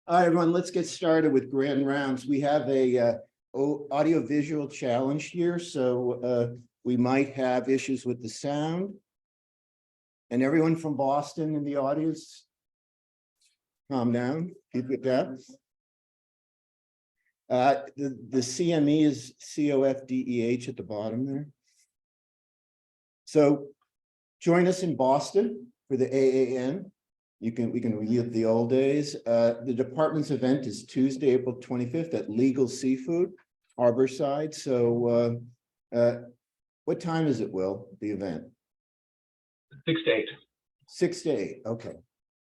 All right, everyone, let's get started with Grand Rounds. We have a audio-visual challenge here, so we might have issues with the sound. And everyone from Boston in the audience, calm down, keep it down. The CME is COFDEH at the bottom there. So join us in Boston for the AAN. We can relive the old days. The department's event is Tuesday, April 25th at Legal Seafood, Harborside. So what time is it, Will, the event? 6 to 8. 6 to 8, okay.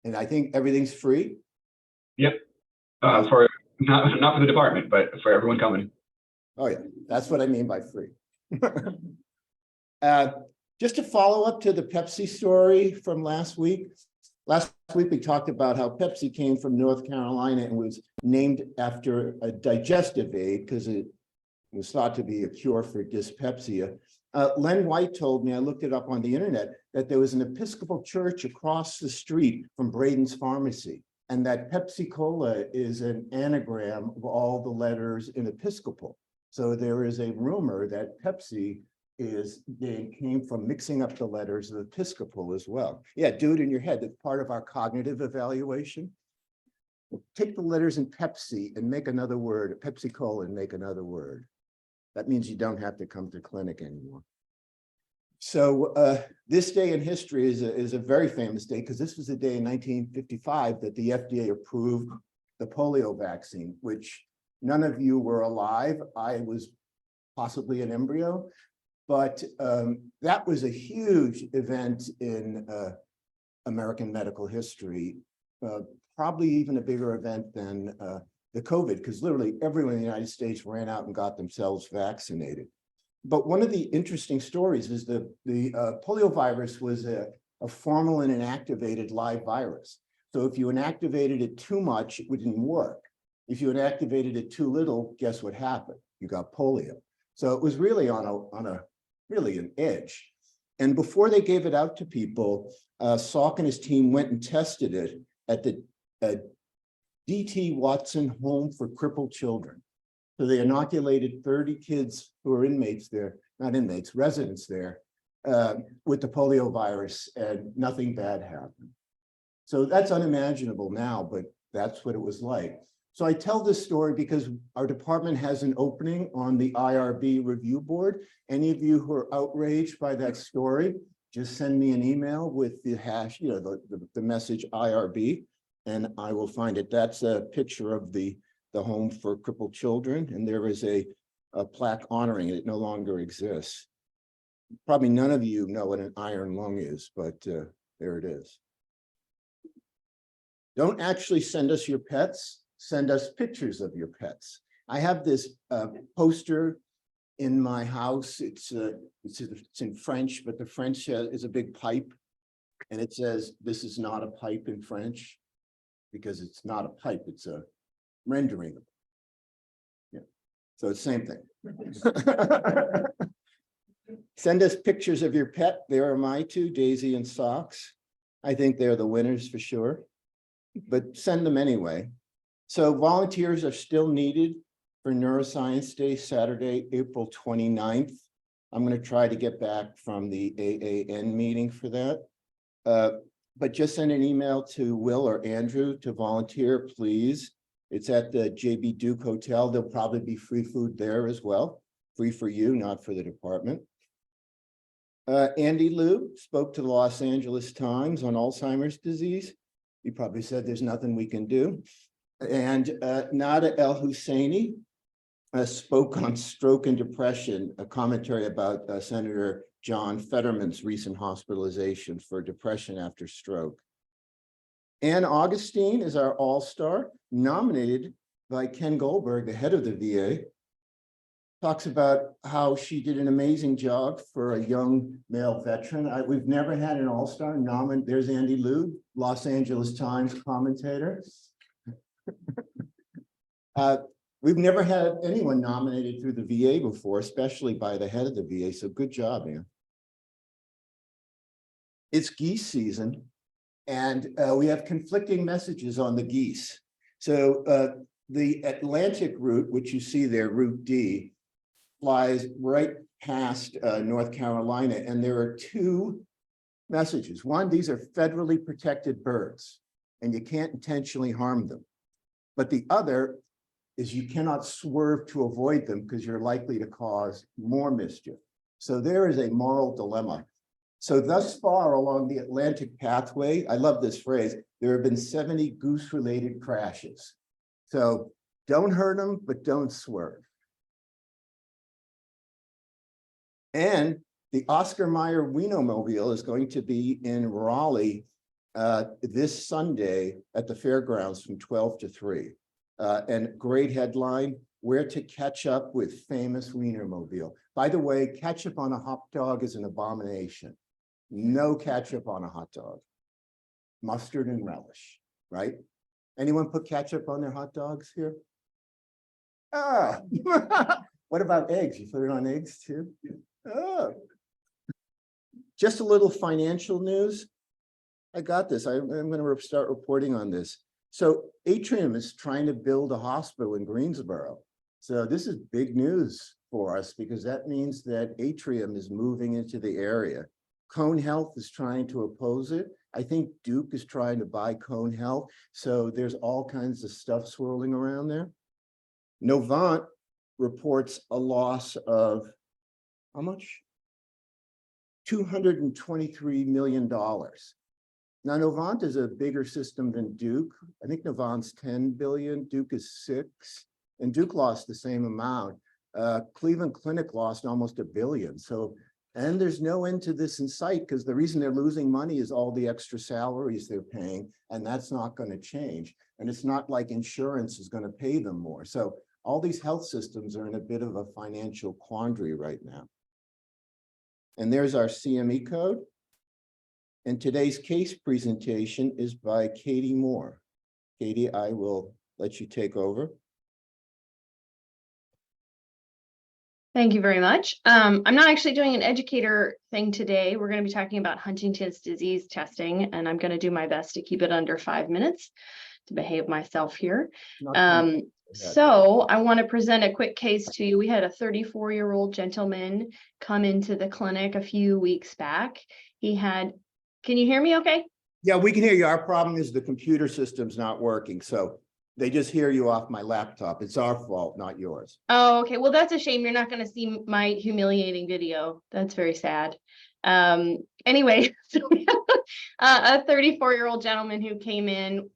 And I think everything's free? Yep. For not for the department, but for everyone coming. Oh yeah, that's what I mean by free. Just to follow up to the Pepsi story from last week. Last week, we talked about how Pepsi came from North Carolina and was named after a digestive aid because it was thought to be a cure for dyspepsia. Len White told me, I looked it up on the internet, that there was an Episcopal church across the street from Braden's Pharmacy, and that Pepsi Cola is an anagram of all the letters in Episcopal. So there is a rumor that Pepsi came from mixing up the letters of Episcopal as well. Yeah, do it in your head. That's part of our cognitive evaluation. Take the letters in Pepsi and make another word, Pepsi Cola, and make another word. That means you don't have to come to clinic anymore. So this day in history is a very famous day because this was the day in 1955 that the FDA approved the polio vaccine, which none of you were alive. I was possibly an embryo. But that was a huge event in American medical history, probably even a bigger event than the COVID, because literally everyone in the United States ran out and got themselves vaccinated. But one of the interesting stories is the polio virus was a formalin inactivated live virus. So if you inactivated it too much, it didn't work. If you inactivated it too little, guess what happened? You got polio. So it was really on an edge. And before they gave it out to people, Salk and his team went and tested it at the D.T. Watson Home for Crippled Children. So they inoculated 30 kids who are inmates there, not inmates, residents there, with the polio virus, and nothing bad happened. So that's unimaginable now, but that's what it was like. So I tell this story because our department has an opening on the IRB review board. Any of you who are outraged by that story, just send me an email with the hash, the message IRB, and I will find it. That's a picture of the home for crippled children, and there is a plaque honoring it. It no longer exists. Probably none of you know what an iron lung is, but there it is. Don't actually send us your pets. Send us pictures of your pets. I have this poster in my house. It's in French, but the French is a big pipe, and it says, "This is not a pipe" in French, because it's not a pipe, it's a rendering. Yeah, so it's the same thing. Send us pictures of your pet. There are my two, Daisy and Socks. I think they're the winners for sure, but send them anyway. So volunteers are still needed for Neuroscience Day, Saturday, April 29th. I'm going to try to get back from the AAN meeting for that. But just send an email to Will or Andrew to volunteer, please. It's at the JB Duke Hotel. There'll probably be free food there as well. Free for you, not for the department. Andy Liu spoke to the Los Angeles Times on Alzheimer's disease. He probably said there's nothing we can do. And Nada El-Husseini spoke on stroke and depression, a commentary about Senator John Fetterman's recent hospitalization for depression after stroke. Ann Augustine is our all-star, nominated by Ken Goldberg, the head of the VA. Talks about how she did an amazing job for a young male veteran. We've never had an all-star nominated. There's Andy Liu, Los Angeles Times commentator. We've never had anyone nominated through the VA before, especially by the head of the VA, so good job, Ann. It's geese season, and we have conflicting messages on the geese. So the Atlantic route, which you see there, Route D, flies right past North Carolina. And there are two messages. One, these are federally protected birds, and you can't intentionally harm them. But the other is you cannot swerve to avoid them because you're likely to cause more mischief. So there is a moral dilemma. So thus far along the Atlantic pathway, I love this phrase, there have been 70 goose-related crashes. So don't hurt them, but don't swerve. And the Oscar Mayer Wienermobile is going to be in Raleigh this Sunday at the fairgrounds from 12 to 3. And great headline, where to catch up with famous Wienermobile. By the way, ketchup on a hot dog is an abomination. No ketchup on a hot dog. Mustard and relish, right? Anyone put ketchup on their hot dogs here? Ah, what about eggs? You put it on eggs too? Oh. Just a little financial news. I got this. I'm going to start reporting on this. So Atrium is trying to build a hospital in Greensboro. So this is big news for us because that means that Atrium is moving into the area. Cone Health is trying to oppose it. I think Duke is trying to buy Cone Health. So there's all kinds of stuff swirling around there. Novant reports a loss of how much? $223 million. Now, Novant is a bigger system than Duke. I think Novant's 10 billion, Duke is 6, and Duke lost the same amount. Cleveland Clinic lost almost $1 billion. So, and there's no end to this in sight because the reason they're losing money is all the extra salaries they're paying, and that's not going to change. And it's not like insurance is going to pay them more. So all these health systems are in a bit of a financial quandary right now. And there's our CME code. And today's case presentation is by Kathryn Moore. Katie, I will let you take over. Thank you very much. I'm not actually doing an educator thing today. We're going to be talking about Huntington's disease testing, and I'm going to do my best to keep it under 5 minutes to behave myself here. So I want to present a quick case to you. We had a 34-year-old gentleman come into the clinic a few weeks back. He had, can you hear me okay? Yeah, we can hear you. Our problem is the computer system's not working. So they just hear you off my laptop. It's our fault, not yours. Oh, okay. Well, that's a shame. You're not going to see my humiliating video. That's very sad. Anyway, so we have a 34-year-old gentleman who came in,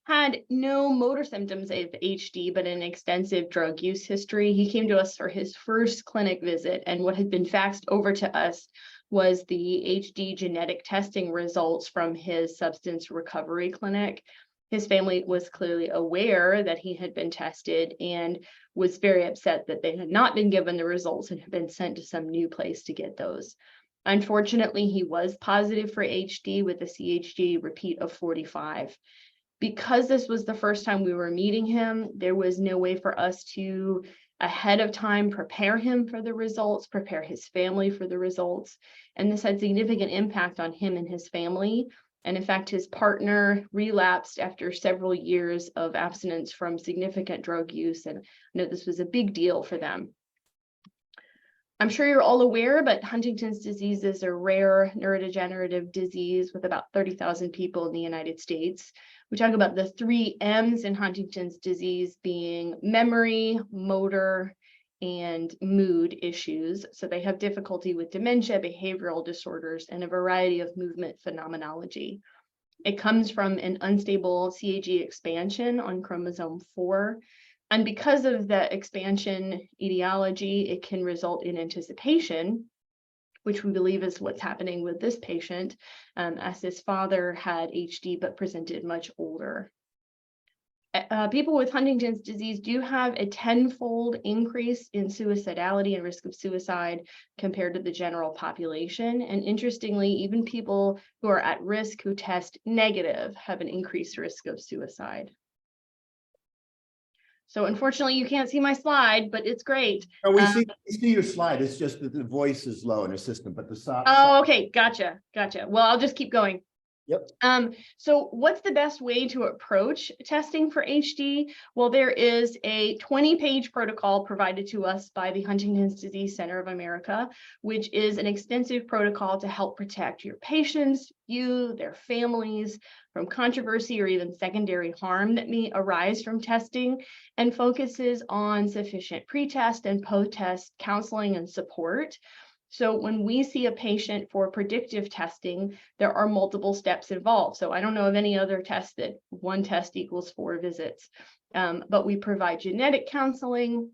had no motor symptoms of HD, but an extensive drug use history. He came to us for his first clinic visit, and what had been faxed over to us was the HD genetic testing results from his substance recovery clinic. His family was clearly aware that he had been tested and was very upset that they had not been given the results and had been sent to some new place to get those. Unfortunately, he was positive for HD with a CHG repeat of 45. Because this was the first time we were meeting him, there was no way for us to ahead of time prepare him for the results, prepare his family for the results. And this had significant impact on him and his family. And in fact, his partner relapsed after several years of abstinence from significant drug use. And I know this was a big deal for them. I'm sure you're all aware, but Huntington's disease is a rare neurodegenerative disease with about 30,000 people in the United States. We talk about the 3 M's in Huntington's disease being memory, motor, and mood issues. So they have difficulty with dementia, behavioral disorders, and a variety of movement phenomenology. It comes from an unstable CAG expansion on chromosome 4. And because of the expansion etiology, it can result in anticipation, which we believe is what's happening with this patient, as his father had HD but presented much older. People with Huntington's disease do have a 10-fold increase in suicidality and risk of suicide compared to the general population. And interestingly, even people who are at risk who test negative have an increased risk of suicide. So unfortunately, you can't see my slide, but it's great. No, we see your slide. It's just that the voice is low in the system, but the sound. Oh, okay. Gotcha. Well, I'll just keep going. Yep. So what's the best way to approach testing for HD? Well, there is a 20-page protocol provided to us by the Huntington's Disease Center of America, which is an extensive protocol to help protect your patients, you, their families, from controversy or even secondary harm that may arise from testing, and focuses on sufficient pre-test and post-test counseling and support. So when we see a patient for predictive testing, there are multiple steps involved. So I don't know of any other test that one test equals 4 visits, but we provide genetic counseling,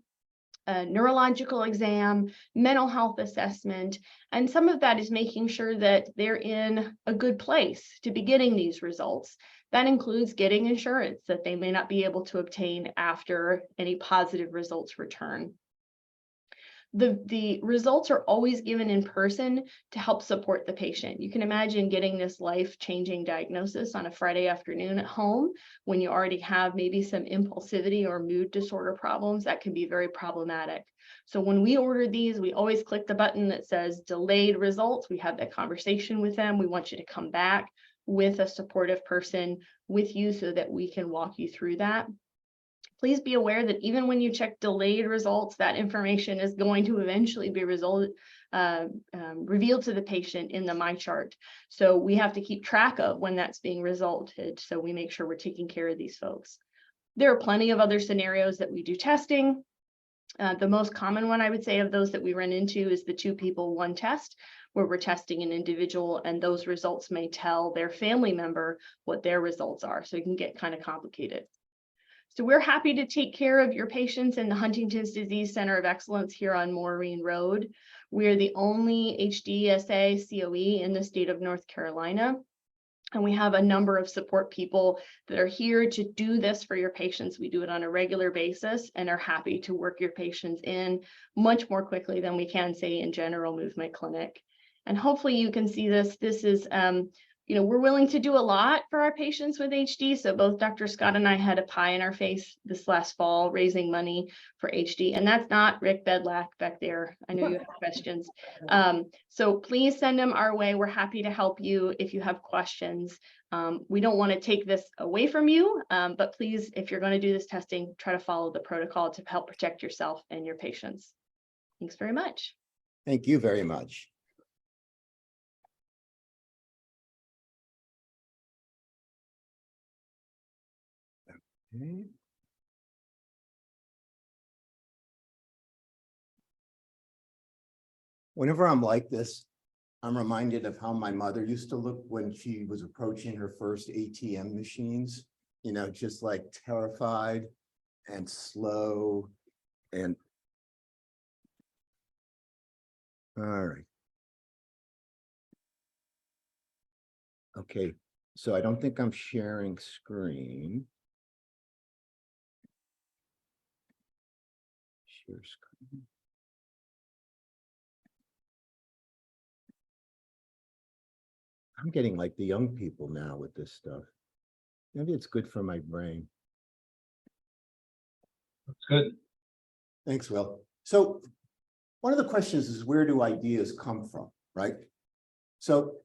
a neurological exam, mental health assessment, and some of that is making sure that they're in a good place to be getting these results. That includes getting insurance that they may not be able to obtain after any positive results return. The results are always given in person to help support the patient. You can imagine getting this life-changing diagnosis on a Friday afternoon at home when you already have maybe some impulsivity or mood disorder problems. That can be very problematic. So when we order these, we always click the button that says delayed results. We have that conversation with them. We want you to come back with a supportive person with you so that we can walk you through that. Please be aware that even when you check delayed results, that information is going to eventually be revealed to the patient in the MyChart. So we have to keep track of when that's being resulted. So we make sure we're taking care of these folks. There are plenty of other scenarios that we do testing. The most common one I would say of those that we run into is the 2 people, 1 test, where we're testing an individual and those results may tell their family member what their results are. So it can get kind of complicated. So we're happy to take care of your patients in the Huntington's Disease Center of Excellence here on Maureen Road. We're the only HDSA COE in the state of North Carolina. And we have a number of support people that are here to do this for your patients. We do it on a regular basis and are happy to work your patients in much more quickly than we can, say, in general movement clinic. And hopefully you can see this. This is we're willing to do a lot for our patients with HD. So both Dr. Scott and I had a pie in our face this last fall raising money for HD. And that's not Rick Bedlack back there. I know you have questions. So please send them our way. We're happy to help you if you have questions. We don't want to take this away from you, but please, if you're going to do this testing, try to follow the protocol to help protect yourself and your patients. Thanks very much. Thank you very much. Okay. Whenever I'm like this, I'm reminded of how my mother used to look when she was approaching her first ATM machines, just like terrified and slow and all right. Okay, so I don't think I'm sharing screen. Share screen. I'm getting like the young people now with this stuff. Maybe it's good for my brain. That's good. Thanks, Will. So one of the questions is, where do ideas come from, right? So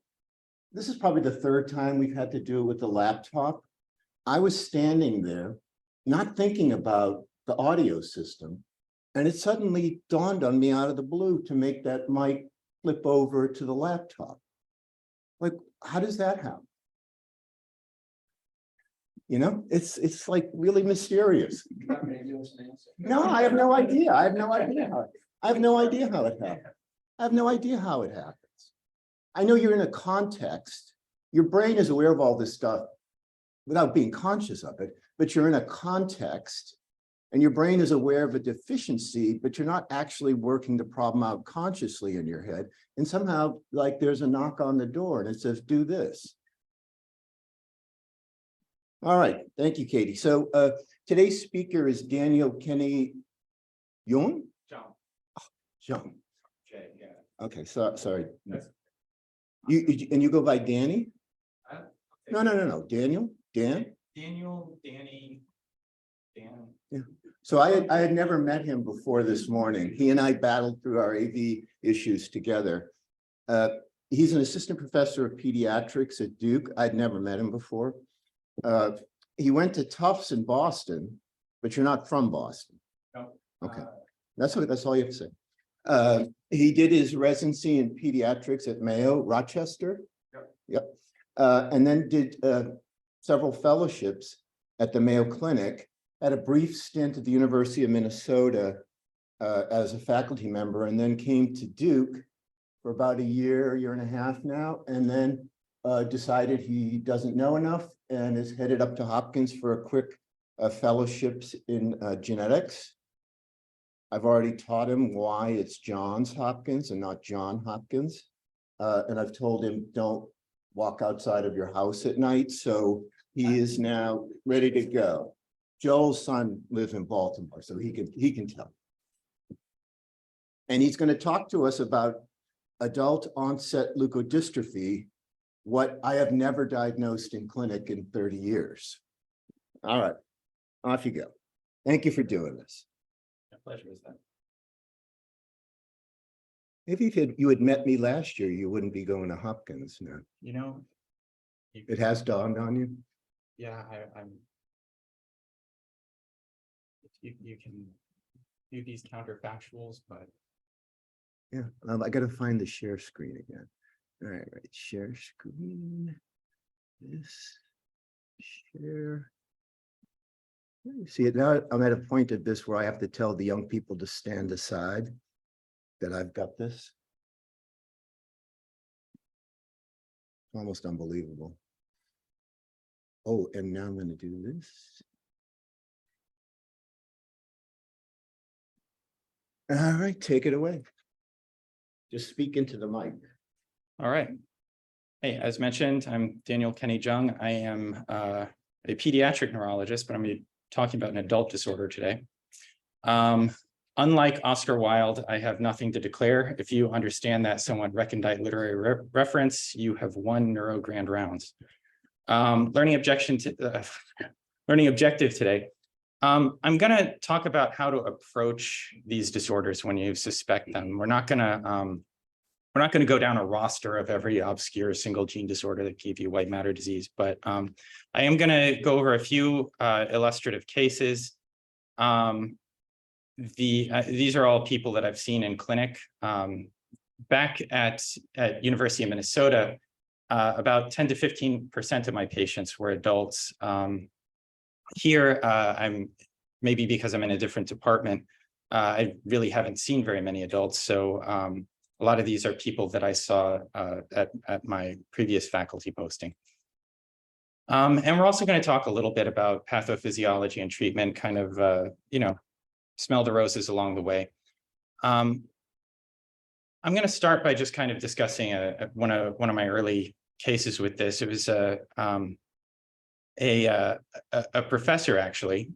this is probably the 3rd time we've had to do it with the laptop. I was standing there, not thinking about the audio system, and it suddenly dawned on me out of the blue to make that mic flip over to the laptop. Like, how does that happen? It's like really mysterious. No, I have no idea. I have no idea how it happens. I have no idea how it happens. I know you're in a context. Your brain is aware of all this stuff without being conscious of it, but you're in a context and your brain is aware of a deficiency, but you're not actually working the problem out consciously in your head. And somehow, like, there's a knock on the door and it says, do this. All right, thank you, Katie. So today's speaker is Kenney Jung? Jung. Yeah. Okay, sorry. You go by Danny? No. Daniel? Dan? Daniel, Danny, Dan. Yeah. So I had never met him before this morning. He and I battled through our AV issues together. He's an assistant professor of pediatrics at Duke. I'd never met him before. He went to Tufts in Boston, but you're not from Boston. No. Okay. That's all you have to say. He did his residency in pediatrics at Mayo, Rochester. Yep. And then did several fellowships at the Mayo Clinic, had a brief stint at the University of Minnesota as a faculty member, and then came to Duke for about a year and a half now, and then decided he doesn't know enough and is headed up to Hopkins for a quick fellowships in genetics. I've already taught him why it's Johns Hopkins and not John Hopkins. And I've told him, don't walk outside of your house at night. So he is now ready to go. Joel's son lives in Baltimore, so he can tell. And he's going to talk to us about adult onset leukodystrophy, what I have never diagnosed in clinic in 30 years. All right, off you go. Thank you for doing this. My pleasure is that. Maybe if you had met me last year, you wouldn't be going to Hopkins now. You know, It has dawned on you? yeah, I'm. You can do these counterfactuals, but Yeah, I got to find the share screen again. All right, share screen. This share. See it now. I'm at a point of this where I have to tell the young people to stand aside. That I've got this. Almost unbelievable. Oh, and now I'm going to do this. All right, take it away. Just speak into the mic. all right. Hey, as mentioned, I'm Kenney Jung. I am a pediatric neurologist, but I'm going to be talking about an adult disorder today. Unlike Oscar Wilde, I have nothing to declare. If you understand that somewhat recondite literary reference, you have won Neuro Grand Rounds. Learning objective today. I'm going to talk about how to approach these disorders when you suspect them. We're not going to go down a roster of every obscure single gene disorder that gave you white matter disease, but I am going to go over a few illustrative cases. These are all people that I've seen in clinic. Back at University of Minnesota, about 10 to 15% of my patients were adults. Here, I'm maybe because I'm in a different department, I really haven't seen very many adults. So a lot of these are people that I saw at my previous faculty posting. And we're also going to talk a little bit about pathophysiology and treatment, kind of, smell the roses along the way. I'm going to start by just kind of discussing one of my early cases with this. It was a professor, actually.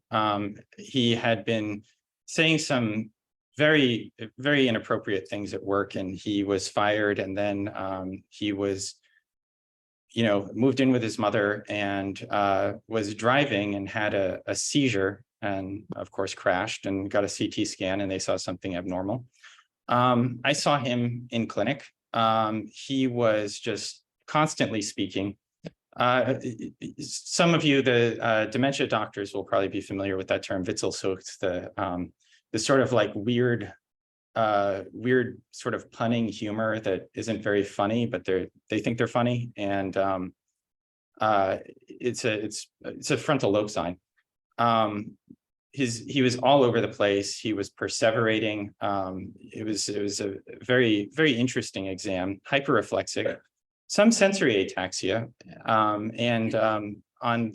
He had been saying some very, very inappropriate things at work, and he was fired. And then he was, moved in with his mother and was driving and had a seizure, and of course crashed and got a CT scan, and they saw something abnormal. I saw him in clinic. He was just constantly speaking. Some of you, the dementia doctors, will probably be familiar with that term, Witzelsucht, the sort of like weird sort of punning humor that isn't very funny, but they think they're funny, and it's a frontal lobe sign. He was all over the place. He was perseverating. It was a very, very interesting exam, hyperreflexic, some sensory ataxia, and on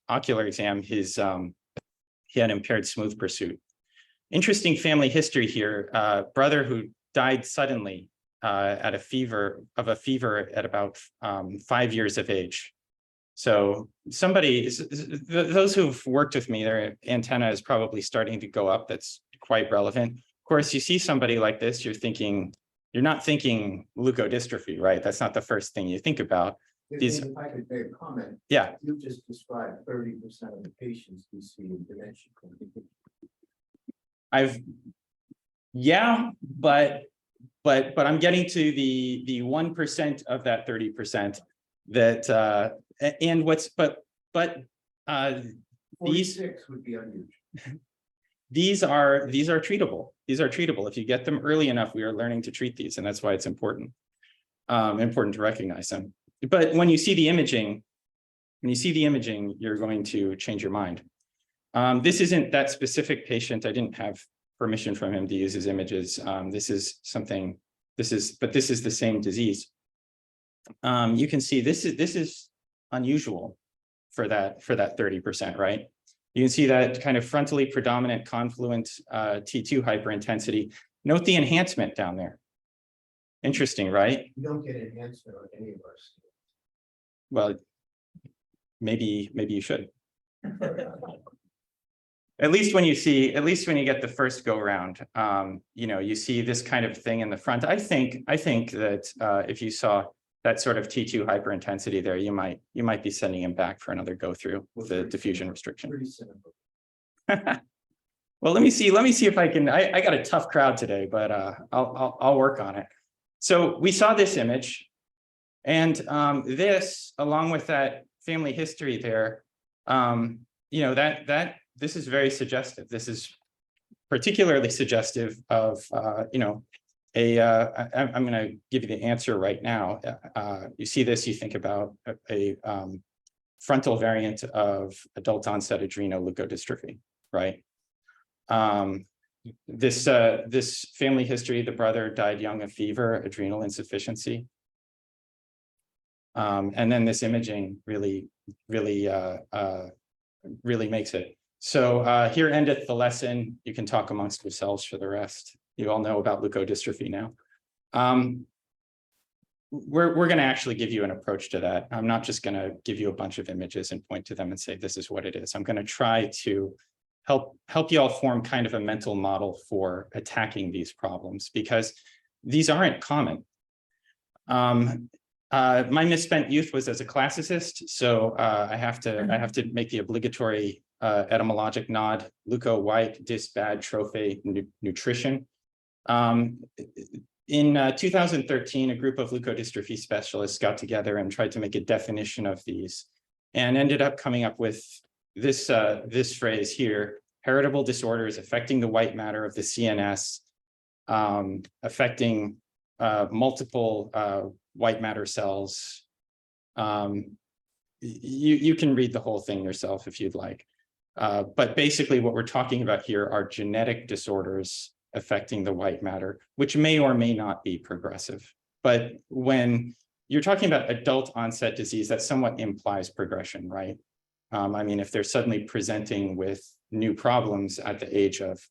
ocular exam, he had impaired smooth pursuit. Interesting family history here. Brother who died suddenly at a fever at about 5 years of age. So those who've worked with me, their antenna is probably starting to go up. That's quite relevant. Of course, you see somebody like this, you're not thinking leukodystrophy, right? That's not the first thing you think about. If I could make a comment. Yeah. You just described 30% of the patients we see in dementia clinic. Yeah, but but I'm getting to the 1% of that 30% that and what's but these 46 would be unusual. these are treatable. These are treatable. If you get them early enough, we are learning to treat these, and that's why it's important to recognize them. But when you see the imaging, you're going to change your mind. This isn't that specific patient. I didn't have permission from him to use his images. This is the same disease. You can see this is unusual for that 30%, right? You can see that kind of frontally predominant confluent T2 hyperintensity. Note the enhancement down there. Interesting, right? You don't get enhancement on any of our scales. Well, maybe you should. At least when you get the first go round, you see this kind of thing in the front. I think that if you saw that sort of T2 hyperintensity there, you might be sending him back for another go through with the diffusion restriction. Pretty simple. Well, let me see if I can. I got a tough crowd today, but I'll work on it. So we saw this image, and this, along with that family history there, this is very suggestive. This is particularly suggestive of I'm going to give you the answer right now. You see this, you think about a frontal variant of adult onset adrenal leukodystrophy, right? This family history, the brother died young of fever, adrenal insufficiency. And then this imaging really makes it. So here endeth the lesson. You can talk amongst yourselves for the rest. You all know about leukodystrophy now. We're going to actually give you an approach to that. I'm not just going to give you a bunch of images and point to them and say, this is what it is. I'm going to try to help you all form kind of a mental model for attacking these problems, because these aren't common. My misspent youth was as a classicist, so I have to make the obligatory etymologic nod. Leuko, white, dys, bad, trophy, nutrition. In 2013, a group of leukodystrophy specialists got together and tried to make a definition of these, and ended up coming up with this phrase here: heritable disorders affecting the white matter of the CNS, affecting multiple white matter cells. You can read the whole thing yourself if you'd like. But basically what we're talking about here are genetic disorders affecting the white matter, which may or may not be progressive. But when you're talking about adult onset disease, that somewhat implies progression, right? I mean, if they're suddenly presenting with new problems at the age of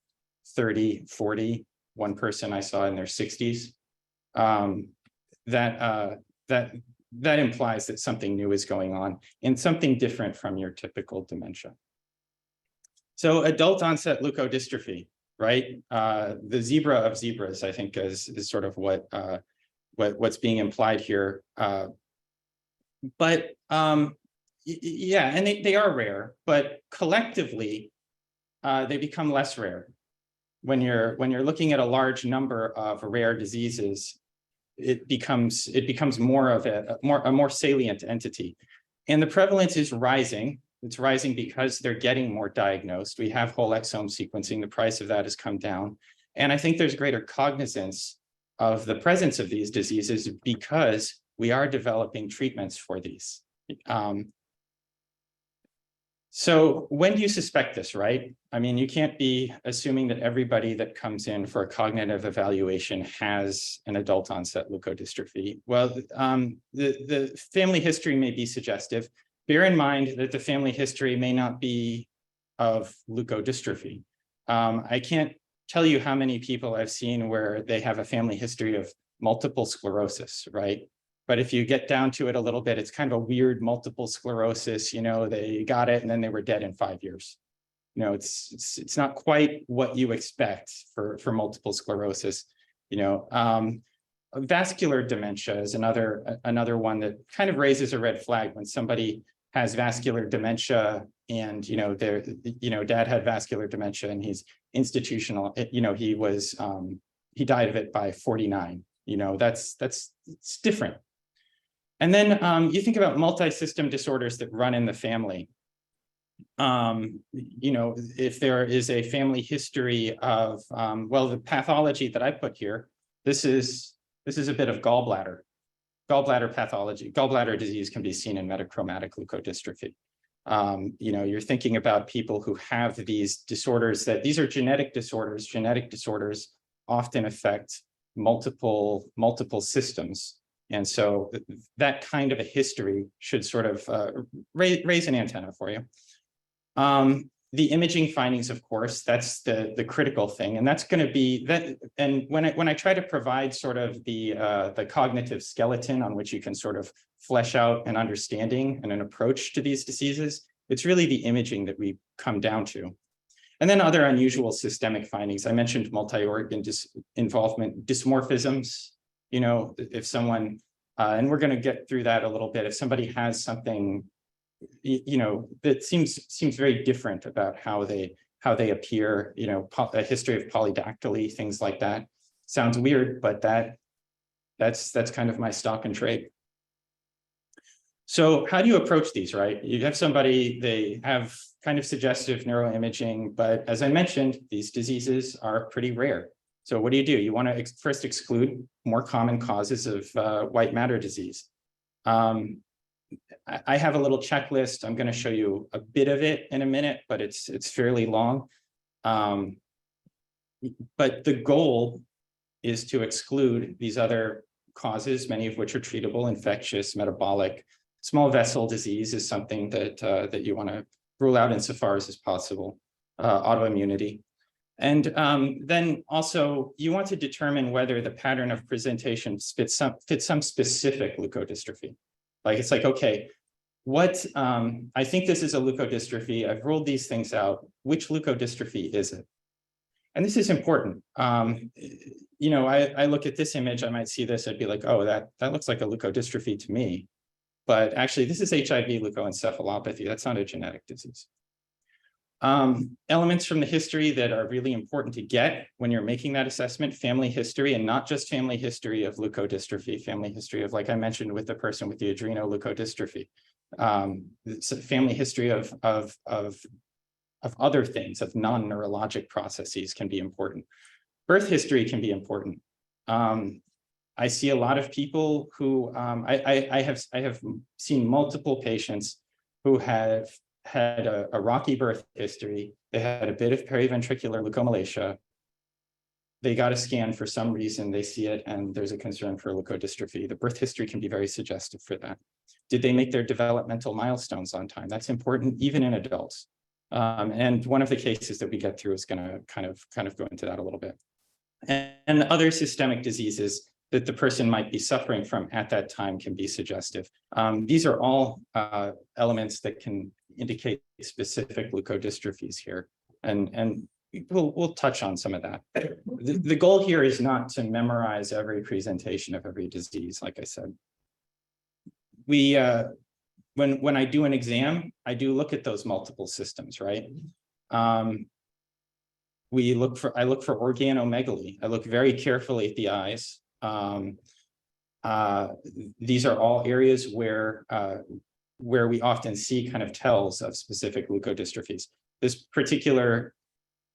30, 40, one person I saw in their 60s, that implies that something new is going on and something different from your typical dementia. So adult onset leukodystrophy, right? The zebra of zebras, I think, is sort of what's being implied here. But yeah, and they are rare, but collectively they become less rare. When you're looking at a large number of rare diseases, it becomes more of a more salient entity, and the prevalence is rising. It's rising because they're getting more diagnosed. We have whole exome sequencing. The price of that has come down, and I think there's greater cognizance of the presence of these diseases because we are developing treatments for these. So when do you suspect this, right? I mean, you can't be assuming that everybody that comes in for a cognitive evaluation has an adult onset leukodystrophy. Well, the family history may be suggestive. Bear in mind that the family history may not be of leukodystrophy. I can't tell you how many people I've seen where they have a family history of multiple sclerosis, right? But if you get down to it a little bit, it's kind of a weird multiple sclerosis. They got it and then they were dead in 5 years. It's not quite what you expect for multiple sclerosis. Vascular dementia is another one that kind of raises a red flag when somebody has vascular dementia and dad had vascular dementia and he's institutional. He he died of it by 49. It's different. And then you think about multi-system disorders that run in the family. If there is a family history of, the pathology that I put here, this is a bit of gallbladder pathology. Gallbladder disease can be seen in metachromatic leukodystrophy. You're thinking about people who have these disorders these are genetic disorders. Genetic disorders often affect multiple systems. And so that kind of a history should sort of raise an antenna for you. The imaging findings, of course, that's the critical thing, and that's going to be that. And when I try to provide sort of the cognitive skeleton on which you can sort of flesh out an understanding and an approach to these diseases, it's really the imaging that we come down to. And then other unusual systemic findings. I mentioned multi-organ involvement, dysmorphisms. If someone, and we're going to get through that a little bit. If somebody has something, that seems very different about how they appear, a history of polydactyly, things like that. Sounds weird, but that's kind of my stock and trade. So how do you approach these, right? You have somebody, they have kind of suggestive neuroimaging, but as I mentioned, these diseases are pretty rare. So what do? You want to first exclude more common causes of white matter disease. I have a little checklist. I'm going to show you a bit of it in a minute, but it's fairly long. But the goal is to exclude these other causes, many of which are treatable, infectious, metabolic. Small vessel disease is something that you want to rule out insofar as is possible, autoimmunity. And then also you want to determine whether the pattern of presentation fits some specific leukodystrophy. It's like, okay, I think this is a leukodystrophy. I've ruled these things out. Which leukodystrophy is it? And this is important. I look at this image, I might see this, I'd be like, oh, that looks like a leukodystrophy to me. But actually, this is HIV leukoencephalopathy. That's not a genetic disease. Elements from the history that are really important to get when you're making that assessment: family history, and not just family history of leukodystrophy, family history of, like I mentioned with the person with the adrenoleukodystrophy, family history of other things, of non-neurologic processes can be important. Birth history can be important. I see a lot of people who, I have seen multiple patients who have had a rocky birth history. They had a bit of periventricular leukomalacia. They got a scan for some reason, they see it, and there's a concern for leukodystrophy. The birth history can be very suggestive for that. Did they make their developmental milestones on time? That's important even in adults. And one of the cases that we get through is going to kind of go into that a little bit. And other systemic diseases that the person might be suffering from at that time can be suggestive. These are all elements that can indicate specific leukodystrophies here. And we'll touch on some of that. The goal here is not to memorize every presentation of every disease, like I said. When I do an exam, I do look at those multiple systems, right? I look for organomegaly. I look very carefully at the eyes. These are all areas where we often see kind of tells of specific leukodystrophies. This particular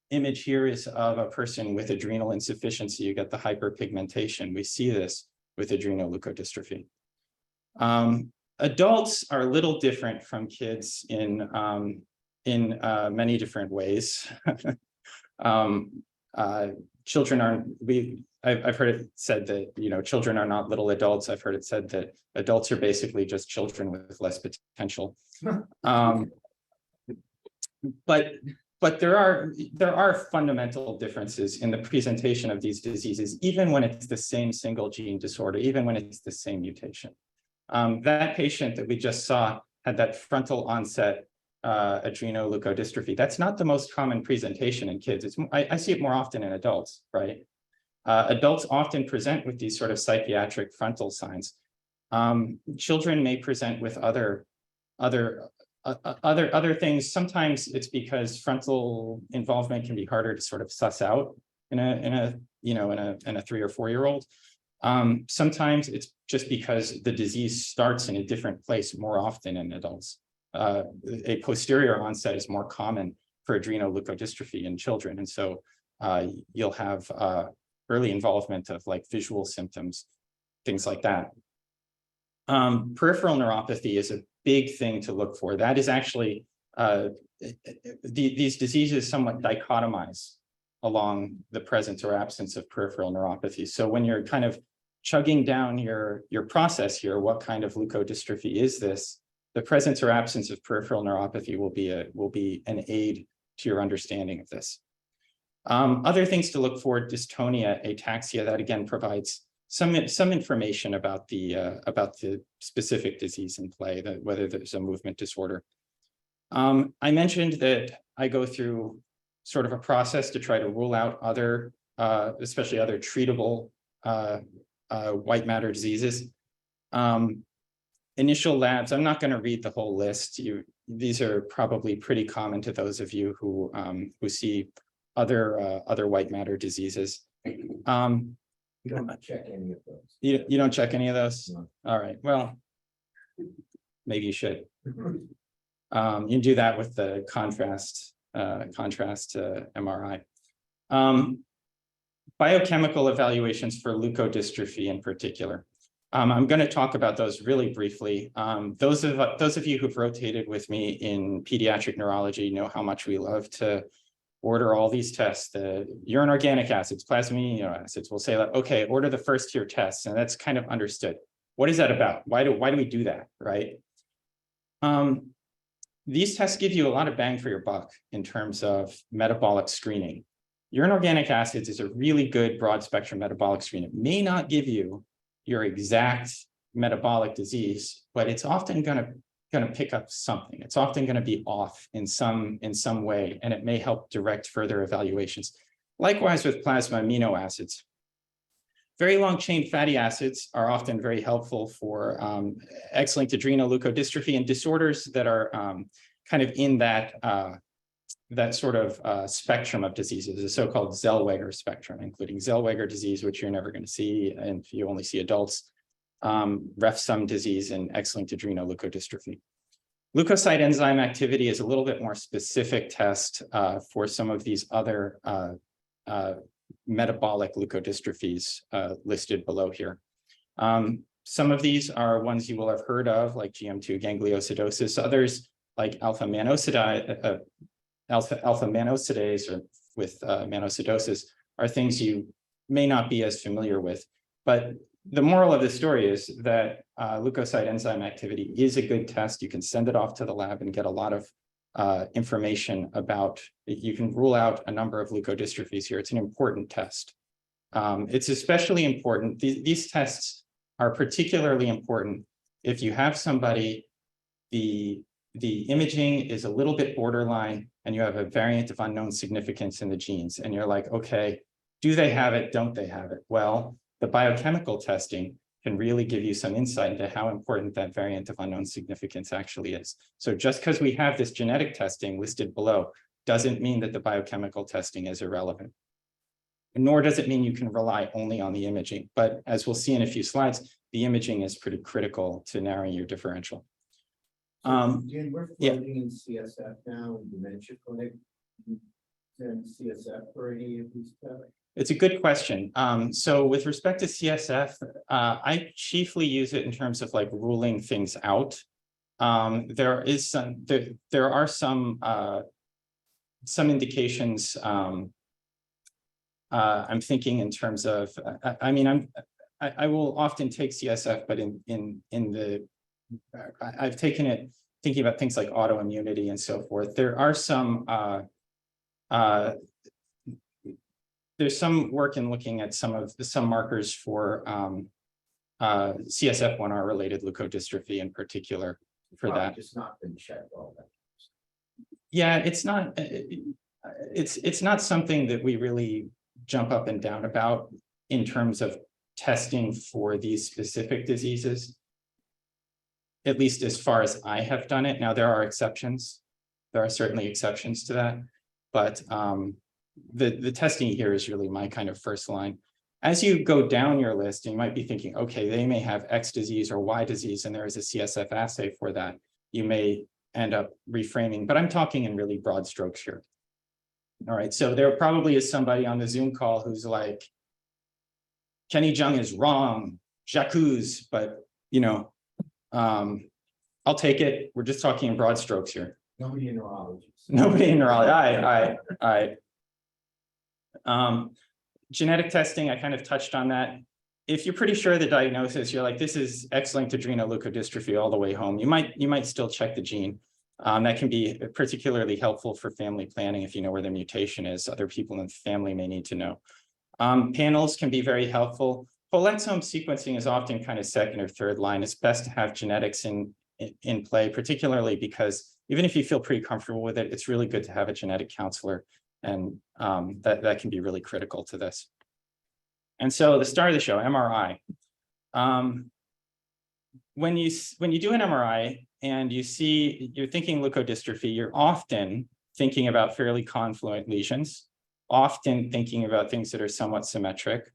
image here is of a person with adrenal insufficiency. You get the hyperpigmentation. We see this with adrenoleukodystrophy. Adults are a little different from kids in many different ways. Children aren't, I've heard it said that, children are not little adults. I've heard it said that adults are basically just children with less potential. But there are fundamental differences in the presentation of these diseases, even when it's the same single gene disorder, even when it's the same mutation. That patient that we just saw had that frontal onset adrenoleukodystrophy. That's not the most common presentation in kids. I see it more often in adults, right? Adults often present with these sort of psychiatric frontal signs. Children may present with other things. Sometimes it's because frontal involvement can be harder to sort of suss out. in a 3 or 4 year old. Sometimes it's just because the disease starts in a different place more often in adults. A posterior onset is more common for adrenoleukodystrophy in children. And so you'll have early involvement of like visual symptoms, things like that. Peripheral neuropathy is a big thing to look for. That is actually, these diseases somewhat dichotomize along the presence or absence of peripheral neuropathy. So when you're kind of chugging down your process here, what kind of leukodystrophy is this? The presence or absence of peripheral neuropathy will be an aid to your understanding of this. Other things to look for: dystonia, ataxia. That again provides some information about the specific disease in play, whether there's a movement disorder. I mentioned that I go through sort of a process to try to rule out other, especially other treatable white matter diseases. Initial labs, I'm not going to read the whole list. These are probably pretty common to those of you who see other white matter diseases. You don't check any of those. You don't check any of those? No. All right, well, maybe you should. You can do that with the contrast MRI. Biochemical evaluations for leukodystrophy in particular. I'm going to talk about those really briefly. Those of you who've rotated with me in pediatric neurology know how much we love to order all these tests, the urine organic acids, plasma amino acids. We'll say, like, okay, order the first tier tests, and that's kind of understood. What is that about? Why do we do that, right? These tests give you a lot of bang for your buck in terms of metabolic screening. Urine organic acids is a really good broad spectrum metabolic screen. It may not give you your exact metabolic disease, but it's often going to pick up something. It's often going to be off in some way, and it may help direct further evaluations. Likewise with plasma amino acids. Very long chain fatty acids are often very helpful for X-linked adrenoleukodystrophy and disorders that are kind of in that sort of spectrum of diseases, the so-called Zellweger spectrum, including Zellweger disease, which you're never going to see, and you only see adults, Refsum disease, and X-linked adrenoleukodystrophy. Leukocyte enzyme activity is a little bit more specific test for some of these other metabolic leukodystrophies listed below here. Some of these are ones you will have heard of, like GM2 gangliosidosis. Others, like alpha manosidase or with manosidosis, are things you may not be as familiar with. But the moral of the story is that leukocyte enzyme activity is a good test. You can send it off to the lab and get a lot of information about, you can rule out a number of leukodystrophies here. It's an important test. It's especially important, these tests are particularly important if you have somebody, the imaging is a little bit borderline and you have a variant of unknown significance in the genes, and you're like, okay, do they have it? Don't they have it? Well, the biochemical testing can really give you some insight into how important that variant of unknown significance actually is. So just because we have this genetic testing listed below doesn't mean that the biochemical testing is irrelevant. Nor does it mean you can rely only on the imaging. But as we'll see in a few slides, the imaging is pretty critical to narrowing your differential. Dan, we're floating in CSF now in dementia clinic. And CSF for any of these tests? It's a good question. So with respect to CSF, I chiefly use it in terms of like ruling things out. There are some indications. I'm thinking in terms of, I will often take CSF, but I've taken it thinking about things like autoimmunity and so forth. There are some, there's some work in looking at some markers for CSF1R related leukodystrophy in particular for that. Just not been checked all that. Yeah, it's not something that we really jump up and down about in terms of testing for these specific diseases, at least as far as I have done it. Now, there are exceptions. There are certainly exceptions to that, but the testing here is really my kind of first line. As you go down your list, you might be thinking, okay, they may have X disease or Y disease, and there is a CSF assay for that. You may end up reframing, but I'm talking in really broad strokes here. All right, so there probably is somebody on the Zoom call who's like, Kenney Jung is wrong, j'accuse, but I'll take it. We're just talking in broad strokes here. Nobody in neurology. Nobody in neurology. All right. Genetic testing, I kind of touched on that. If you're pretty sure of the diagnosis, you're like, this is X-linked adrenoleukodystrophy all the way home. You might still check the gene. That can be particularly helpful for family planning if you know where the mutation is. Other people in the family may need to know. Panels can be very helpful. Whole exome sequencing is often kind of second or third line. It's best to have genetics in play, particularly because even if you feel pretty comfortable with it, it's really good to have a genetic counselor, and that can be really critical to this. And so the star of the show, MRI. When you do an MRI and you're thinking leukodystrophy, you're often thinking about fairly confluent lesions, often thinking about things that are somewhat symmetric,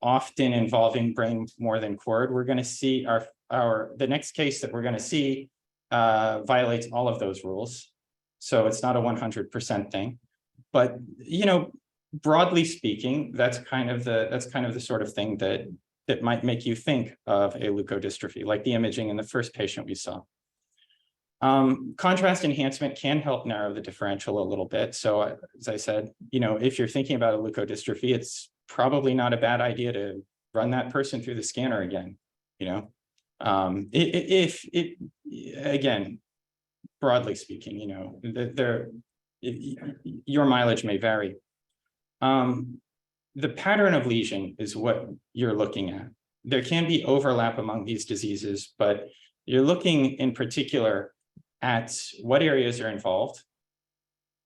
often involving brain more than cord. We're going to see the next case that we're going to see violates all of those rules. So it's not a 100% thing, but broadly speaking, that's kind of the sort of thing that might make you think of a leukodystrophy, like the imaging in the first patient we saw. Contrast enhancement can help narrow the differential a little bit. So as I said, if you're thinking about a leukodystrophy, it's probably not a bad idea to run that person through the scanner again. Again, broadly speaking, your mileage may vary. The pattern of lesion is what you're looking at. There can be overlap among these diseases, but you're looking in particular at what areas are involved.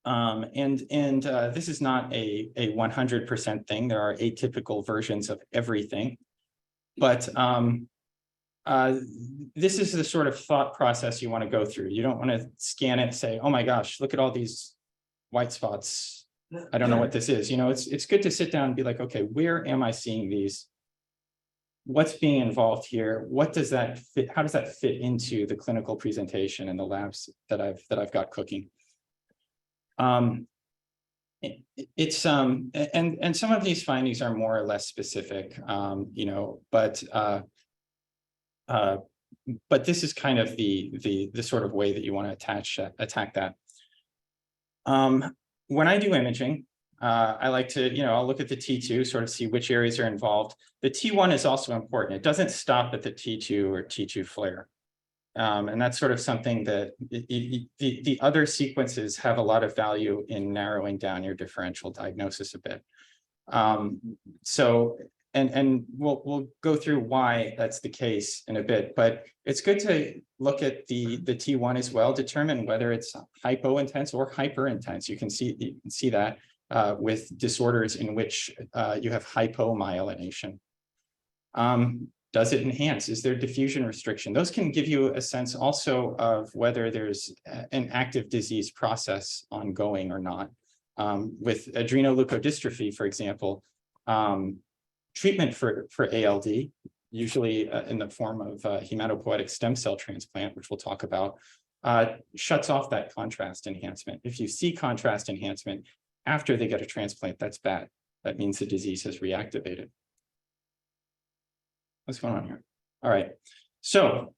This is not a 100% thing. There are atypical versions of everything, but this is the sort of thought process you want to go through. You don't want to scan it and say, oh my gosh, look at all these white spots. I don't know what this is. It's good to sit down and be like, okay, where am I seeing these? What's being involved here? What does that fit? How does that fit into the clinical presentation and the labs that I've got cooking? And some of these findings are more or less specific, but this is kind of the sort of way that you want to attack that. When I do imaging, I like to, I'll look at the T2, sort of see which areas are involved. The T1 is also important. It doesn't stop at the T2 or T2 flare. And that's sort of something that the other sequences have a lot of value in narrowing down your differential diagnosis a bit. And we'll go through why that's the case in a bit, but it's good to look at the T1 as well, determine whether it's hypo-intense or hyper-intense. You can see that with disorders in which you have hypomyelination. Does it enhance? Is there diffusion restriction? Those can give you a sense also of whether there's an active disease process ongoing or not. With adrenoleukodystrophy, for example, treatment for ALD, usually in the form of hematopoietic stem cell transplant, which we'll talk about, shuts off that contrast enhancement. If you see contrast enhancement after they get a transplant, that's bad. That means the disease has reactivated. What's going on here? All right. So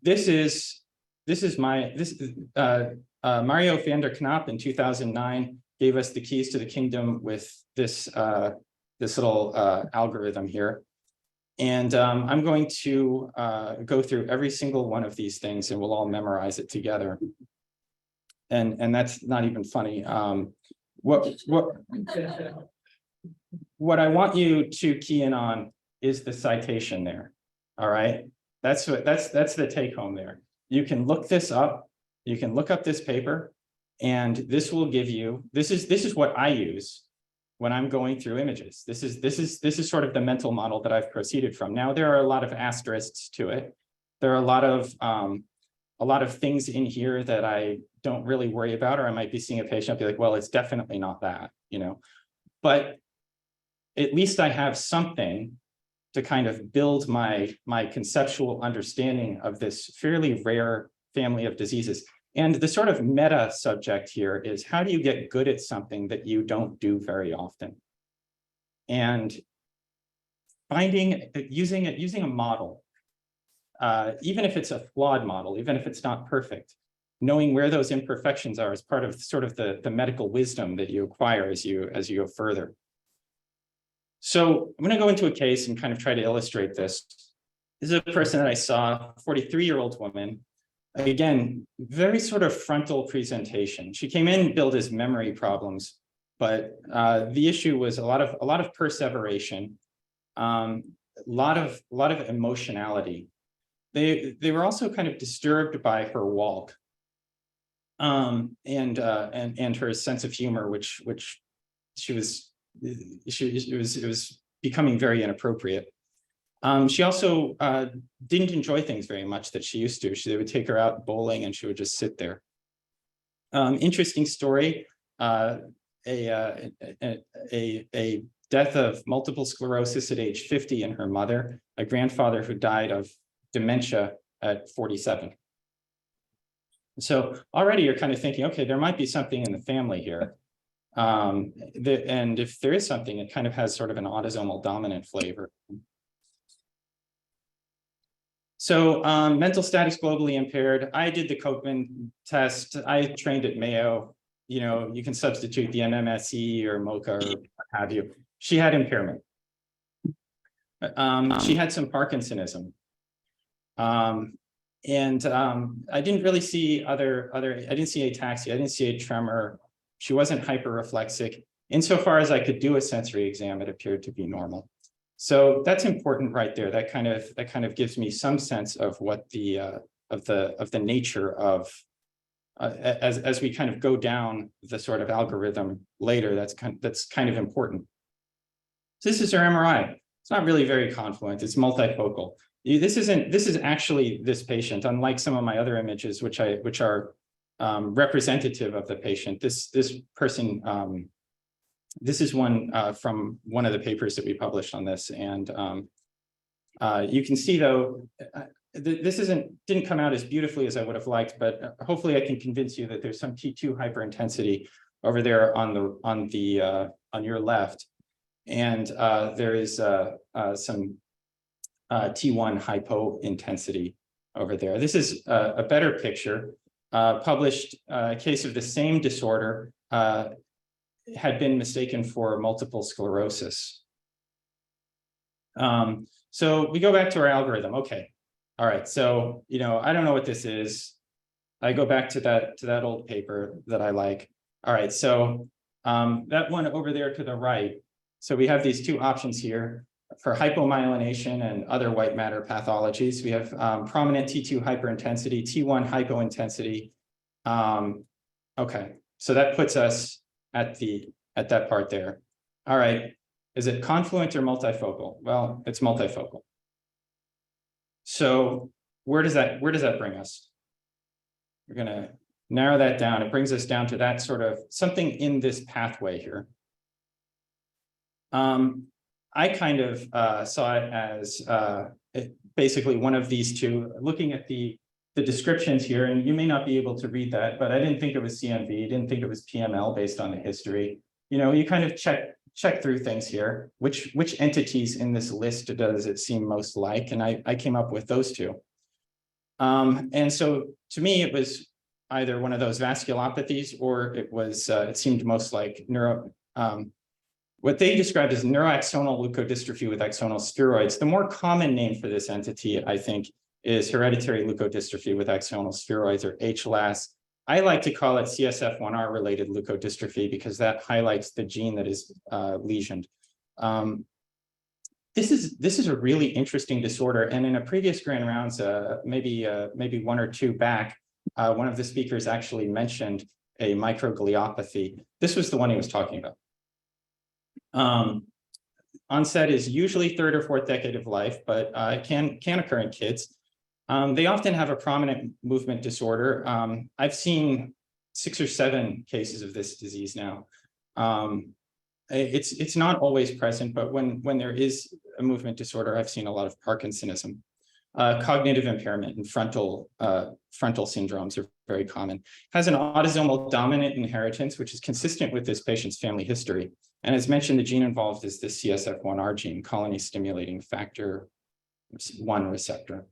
this is Mario van der Knoop in 2009 gave us the keys to the kingdom with this little algorithm here. And I'm going to go through every single one of these things and we'll all memorize it together. And that's not even funny. What I want you to key in on is the citation there. All right. That's the take home there. You can look this up. You can look up this paper and this will give you, this is what I use when I'm going through images. This is sort of the mental model that I've proceeded from. Now there are a lot of asterisks to it. There are a lot of a lot of things in here that I don't really worry about, or I might be seeing a patient, I'll be like, well, it's definitely not that, but at least I have something to kind of build my conceptual understanding of this fairly rare family of diseases. And the sort of meta subject here is, how do you get good at something that you don't do very often? And using a model, even if it's a flawed model, even if it's not perfect, knowing where those imperfections are is part of sort of the medical wisdom that you acquire as you go further. So I'm going to go into a case and kind of try to illustrate this. This is a person that I saw, 43-year-old woman. Again, very sort of frontal presentation. She came in billed as memory problems, but the issue was a lot of perseveration, a lot of emotionality. They were also kind of disturbed by her walk, and her sense of humor, which it was becoming very inappropriate. She also didn't enjoy things very much that she used to. They would take her out bowling and she would just sit there. Interesting story, a death of multiple sclerosis at age 50 in her mother, a grandfather who died of dementia at 47. So already you're kind of thinking, okay, there might be something in the family here. And if there is something, it kind of has sort of an autosomal dominant flavor. So mental status globally impaired. I did the Copman test. I trained at Mayo. You can substitute the MMSE or MoCA or what have you. She had impairment. She had some Parkinsonism. I didn't really see I didn't see ataxia. I didn't see a tremor. She wasn't hyperreflexic. Insofar as I could do a sensory exam, it appeared to be normal. So that's important right there. That kind of gives me some sense of what the nature of as we kind of go down the sort of algorithm later. That's kind of important. So this is her MRI. It's not really very confluent. It's multifocal. This is actually this patient, unlike some of my other images, which are representative of the patient. This person. This is one from one of the papers that we published on this, and you can see though this didn't come out as beautifully as I would have liked, but hopefully I can convince you that there's some T2 hyperintensity over there on your left, and there is some T1 hypointensity over there. This is a better picture, published case of the same disorder. Had been mistaken for multiple sclerosis. So we go back to our algorithm. Okay, all right. So I don't know what this is. I go back to that old paper that I like. All right, so that one over there to the right. So we have these two options here for hypomyelination and other white matter pathologies. We have prominent T2 hyperintensity, T1 hypointensity. Okay, so that puts us at that part there. All right, is it confluent or multifocal? Well, it's multifocal. So where does that bring us? We're gonna narrow that down. It brings us down to that sort of something in this pathway here. I kind of saw it as basically one of these two. Looking at the descriptions here, and you may not be able to read that, but I didn't think it was CMV, didn't think it was PML based on the history. You kind of check through things here. Which entities in this list does it seem most like? And I came up with those two. And so to me, it was either one of those vasculopathies, or it seemed most like what they described as neuroaxonal leukodystrophy with axonal steroids. The more common name for this entity, I think, is hereditary leukodystrophy with axonal steroids, or HLAS. I like to call it CSF1R related leukodystrophy because that highlights the gene that is lesioned. This is a really interesting disorder, and in a previous grand rounds, maybe one or two back, one of the speakers actually mentioned a microgliopathy. This was the one he was talking about. Onset is usually third or fourth decade of life, but it can occur in kids. They often have a prominent movement disorder. I've seen 6 or 7 cases of this disease now. It's not always present, but when there is a movement disorder, I've seen a lot of Parkinsonism. Cognitive impairment and frontal syndromes are very common. Has an autosomal dominant inheritance, which is consistent with this patient's family history. And as mentioned, the gene involved is the CSF1R gene, colony stimulating factor 1 receptor.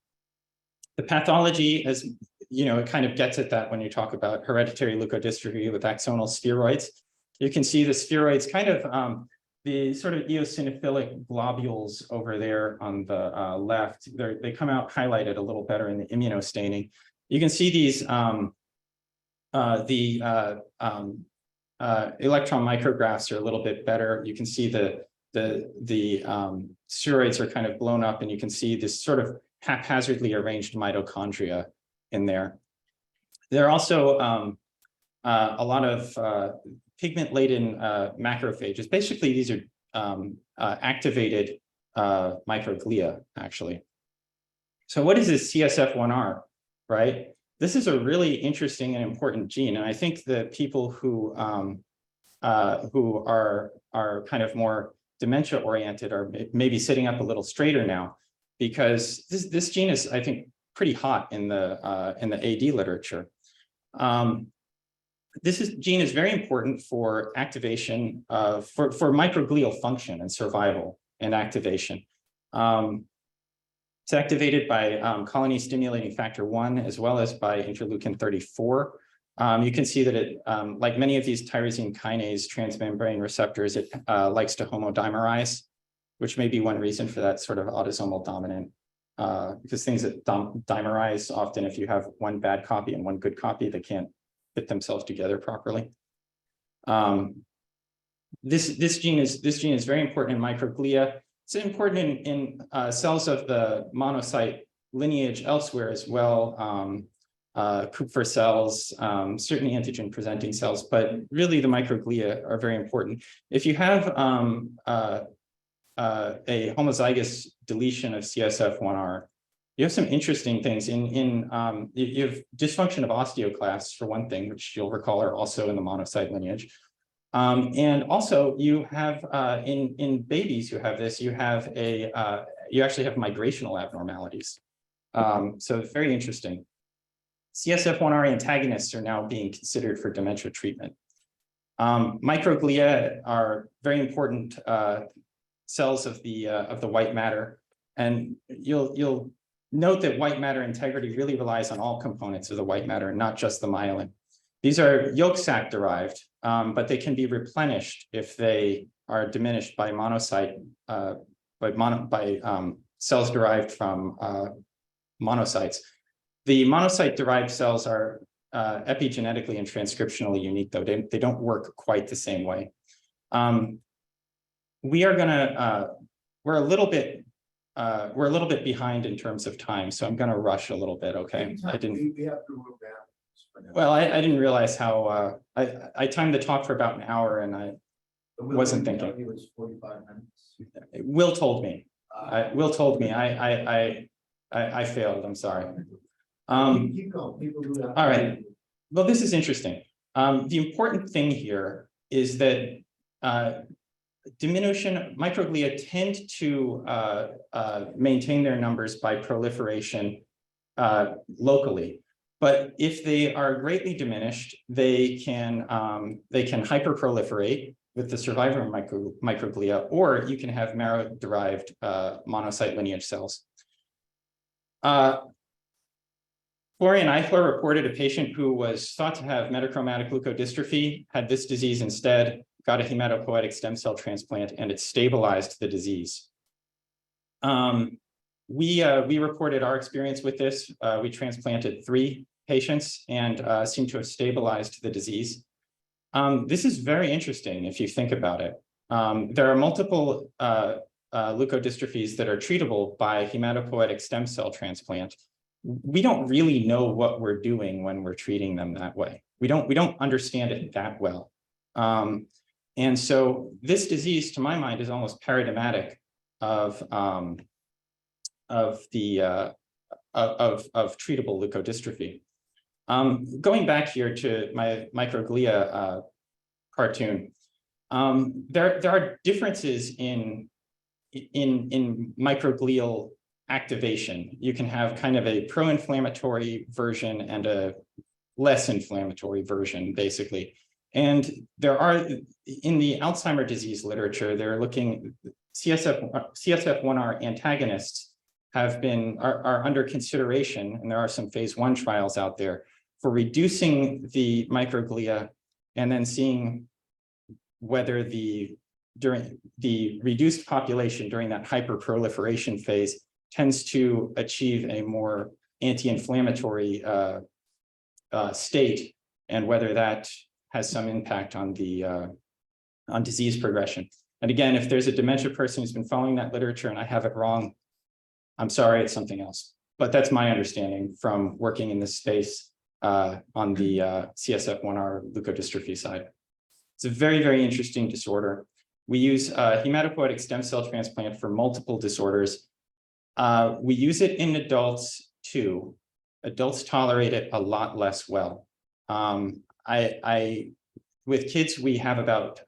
The pathology, as you know, it kind of gets at that when you talk about hereditary leukodystrophy with axonal steroids. You can see the spheroids kind of the sort of eosinophilic globules over there on the left. They come out highlighted a little better in the immunostaining. You can see these electron micrographs are a little bit better. You can see the spheroids are kind of blown up, and you can see this sort of haphazardly arranged mitochondria in there. There are also a lot of pigment-laden macrophages. Basically, these are activated microglia, actually. So what is this CSF1R, right? This is a really interesting and important gene, and I think the people who are kind of more dementia-oriented are maybe sitting up a little straighter now, because this gene is, I think, pretty hot in the AD literature. This gene is very important for activation of for microglial function and survival and activation. It's activated by colony stimulating factor 1 as well as by interleukin 34. You can see that it, like many of these tyrosine kinase transmembrane receptors, it likes to homodimerize, which may be one reason for that sort of autosomal dominant, because things that dimerize often, if you have one bad copy and one good copy, they can't fit themselves together properly. This gene is very important in microglia. It's important in cells of the monocyte lineage elsewhere as well. Kupffer cells, certainly antigen presenting cells, but really the microglia are very important. If you have a homozygous deletion of CSF1R, you have some interesting things. You have dysfunction of osteoclasts, for one thing, which you'll recall are also in the monocyte lineage. And also you have, in babies who have this, you actually have migrational abnormalities. So it's very interesting. CSF1R antagonists are now being considered for dementia treatment. Microglia are very important cells of the white matter, and you'll note that white matter integrity really relies on all components of the white matter, not just the myelin. These are yolk sac derived, but they can be replenished if they are diminished by monocyte cells derived from monocytes. The monocyte derived cells are epigenetically and transcriptionally unique, though they don't work quite the same way. We're a little bit behind in terms of time, so I'm going to rush a little bit. Okay, We have to move down. Well, I didn't realize how I timed the talk for about an hour, and I wasn't thinking. It was 45 minutes. Will told me. Will told me. I failed. I'm sorry. Keep going. People do that. All right. Well, this is interesting. The important thing here is that microglia tend to maintain their numbers by proliferation locally. But if they are greatly diminished, they can hyperproliferate with the survivor microglia, or you can have marrow-derived monocyte lineage cells. Florian Eichler reported a patient who was thought to have metachromatic leukodystrophy, had this disease instead, got a hematopoietic stem cell transplant, and it stabilized the disease. We reported our experience with this. We transplanted 3 patients and seemed to have stabilized the disease. This is very interesting if you think about it. There are multiple leukodystrophies that are treatable by hematopoietic stem cell transplant. We don't really know what we're doing when we're treating them that way. We don't understand it that well. And so this disease, to my mind, is almost paradigmatic of the treatable leukodystrophy. Going back here to my microglia cartoon, there are differences in microglial activation. You can have kind of a pro-inflammatory version and a less inflammatory version, basically. And there are, in the Alzheimer's disease literature, they're looking, CSF1R antagonists are under consideration, and there are some phase 1 trials out there for reducing the microglia and then seeing whether during the reduced population during that hyperproliferation phase tends to achieve a more anti-inflammatory state, and whether that has some impact on the on disease progression. And again, if there's a dementia person who's been following that literature and I have it wrong, I'm sorry, it's something else. But that's my understanding from working in this space on the CSF1R leukodystrophy side. It's a very, very interesting disorder. We use hematopoietic stem cell transplant for multiple disorders. We use it in adults too. Adults tolerate it a lot less well. With kids, we have about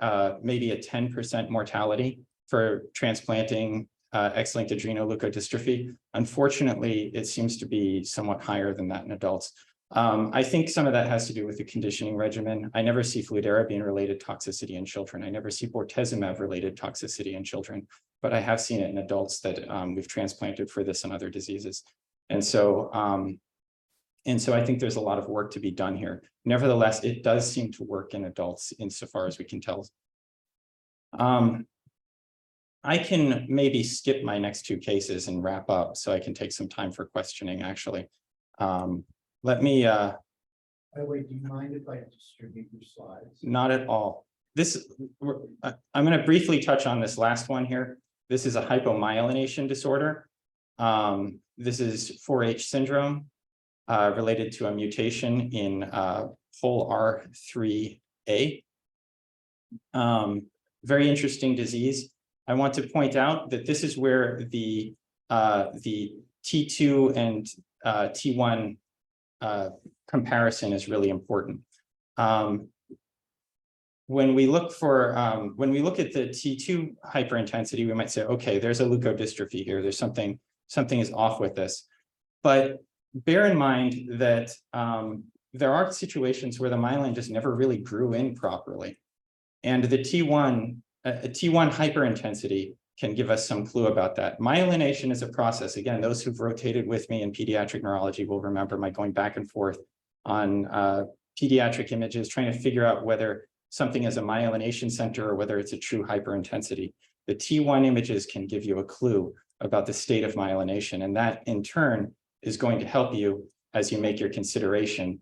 maybe a 10% mortality for transplanting X-linked adrenoleukodystrophy. Unfortunately, it seems to be somewhat higher than that in adults. I think some of that has to do with the conditioning regimen. I never see fludarabine-related toxicity in children. I never see bortezomib-related toxicity in children, but I have seen it in adults that we've transplanted for this and other diseases. And so I think there's a lot of work to be done here. Nevertheless, it does seem to work in adults insofar as we can tell. I can maybe skip my next 2 cases and wrap up so I can take some time for questioning, actually. Let me. By the way, do you mind if I distribute your slides? Not at all. I'm going to briefly touch on this last one here. This is a hypomyelination disorder. This is 4H syndrome related to a mutation in POLR3A. Very interesting disease. I want to point out that this is where the T2 and T1 comparison is really important. When we look at the T2 hyperintensity, we might say, okay, there's a leukodystrophy here. There's something is off with this. But bear in mind that there are situations where the myelin just never really grew in properly. And the T1 hyperintensity can give us some clue about that. Myelination is a process. Again, those who've rotated with me in pediatric neurology will remember my going back and forth on pediatric images, trying to figure out whether something is a myelination center or whether it's a true hyperintensity. The T1 images can give you a clue about the state of myelination, and that in turn is going to help you as you make your consideration